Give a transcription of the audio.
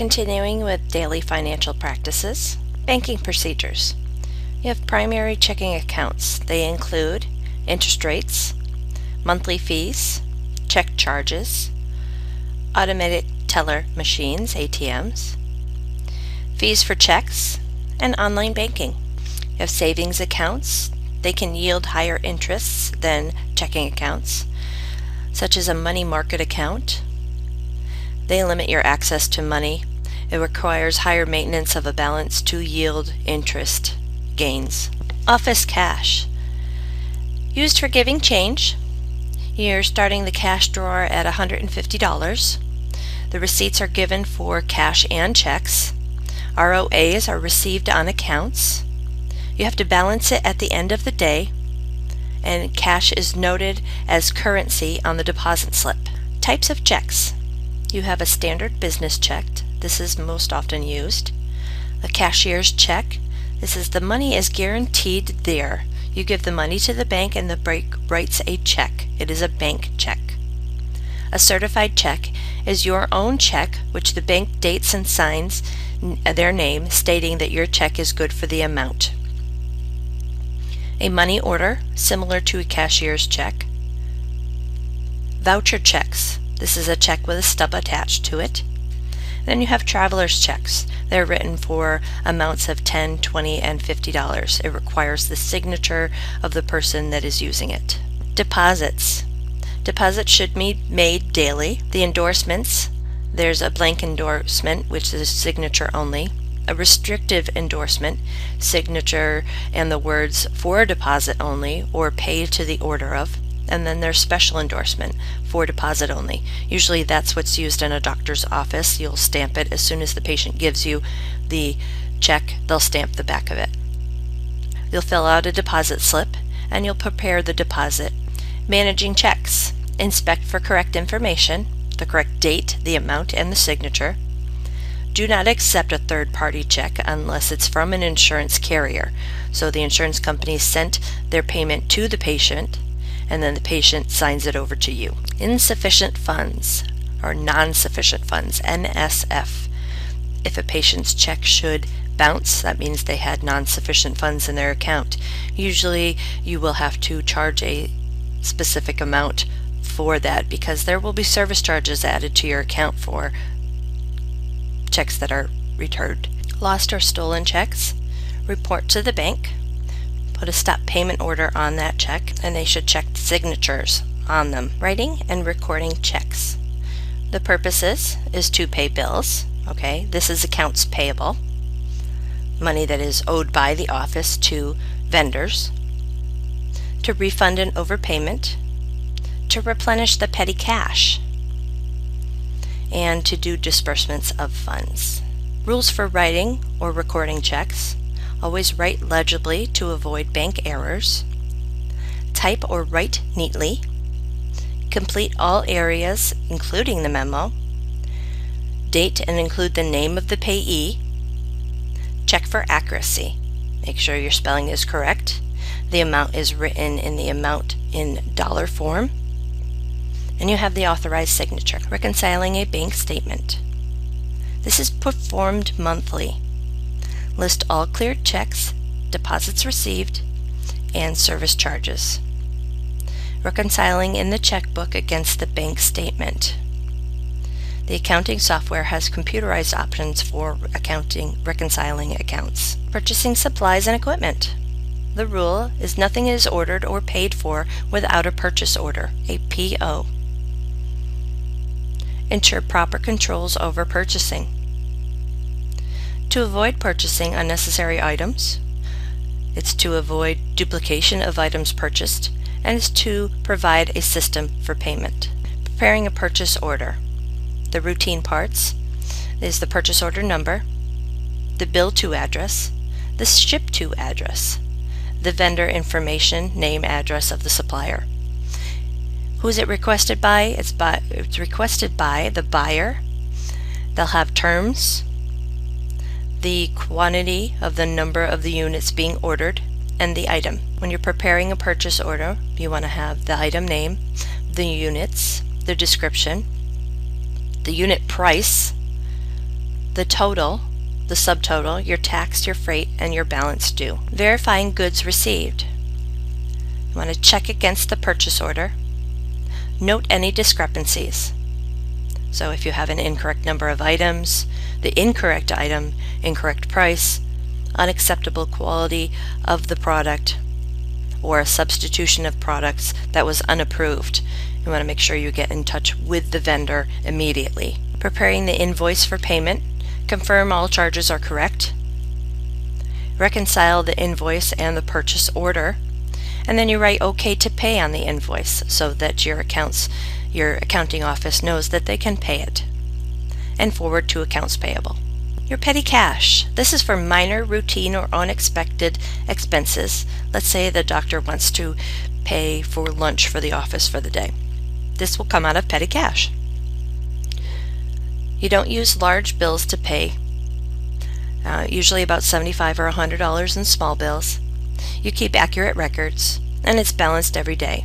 Continuing with daily financial practices, banking procedures. You have primary checking accounts. They include interest rates, monthly fees, check charges, automated teller machines, ATMs, fees for checks, and online banking. You have savings accounts. They can yield higher interests than checking accounts, such as a money market account. They limit your access to money. It requires higher maintenance of a balance to yield interest gains. Office cash. Used for giving change. You're starting the cash drawer at $150. The receipts are given for cash and checks. ROAs are received on accounts. You have to balance it at the end of the day, and cash is noted as currency on the deposit slip. Types of checks. You have a standard business check. This is most often used. A cashier's check. This is the money is guaranteed there. You give the money to the bank and the bank writes a check. It is a bank check. A certified check is your own check which the bank dates and signs their name stating that your check is good for the amount. A money order, similar to a cashier's check. Voucher checks. This is a check with a stub attached to it. Then you have traveler's checks. They're written for amounts of $10, $20, and $50. It requires the signature of the person that is using it. Deposits. Deposits should be made daily. The endorsements. There's a blank endorsement, which is signature only. A restrictive endorsement, signature and the words for deposit only or pay to the order of. And then there's special endorsement for deposit only. Usually that's what's used in a doctor's office. You'll stamp it as soon as the patient gives you the check, they'll stamp the back of it. You'll fill out a deposit slip and you'll prepare the deposit. Managing checks. Inspect for correct information, the correct date, the amount, and the signature. Do not accept a third-party check unless it's from an insurance carrier. So the insurance company sent their payment to the patient and then the patient signs it over to you. Insufficient funds or non-sufficient funds, NSF. If a patient's check should bounce, that means they had non-sufficient funds in their account. Usually you will have to charge a specific amount for that because there will be service charges added to your account for checks that are returned. Lost or stolen checks. Report to the bank. Put a stop payment order on that check, and they should check the signatures on them. Writing and recording checks. The purpose is to pay bills. Okay, this is accounts payable. Money that is owed by the office to vendors. To refund an overpayment. To replenish the petty cash. And to do disbursements of funds. Rules for writing or recording checks. Always write legibly to avoid bank errors. Type or write neatly. Complete all areas, including the memo. Date and include the name of the payee. Check for accuracy. Make sure your spelling is correct. The amount is written in the amount in dollar form. And you have the authorized signature. Reconciling a bank statement. This is performed monthly. List all cleared checks, deposits received, and service charges. Reconciling in the checkbook against the bank statement. The accounting software has computerized options for reconciling accounts. Purchasing supplies and equipment. The rule is nothing is ordered or paid for without a purchase order, a PO. Ensure proper controls over purchasing. To avoid purchasing unnecessary items, it's to avoid duplication of items purchased, and it's to provide a system for payment. Preparing a purchase order. The routine parts is the purchase order number, the bill to address, the ship to address, the vendor information, name, address of the supplier. Who is it requested by? It's requested by the buyer. They'll have terms, the quantity of the number of the units being ordered, and the item. When you're preparing a purchase order, you want to have the item name, the units, the description, the unit price, the total, the subtotal, your tax, your freight, and your balance due. Verifying goods received. You want to check against the purchase order. Note any discrepancies. So if you have an incorrect number of items, the incorrect item, incorrect price, unacceptable quality of the product, or a substitution of products that was unapproved, you want to make sure you get in touch with the vendor immediately. Preparing the invoice for payment. Confirm all charges are correct. Reconcile the invoice and the purchase order. And then you write OK to pay on the invoice so that your accounting office knows that they can pay it. And forward to accounts payable. Your petty cash. This is for minor, routine, or unexpected expenses. Let's say the doctor wants to pay for lunch for the office for the day. This will come out of petty cash. You don't use large bills to pay, usually about $75 or $100 in small bills. You keep accurate records, and it's balanced every day.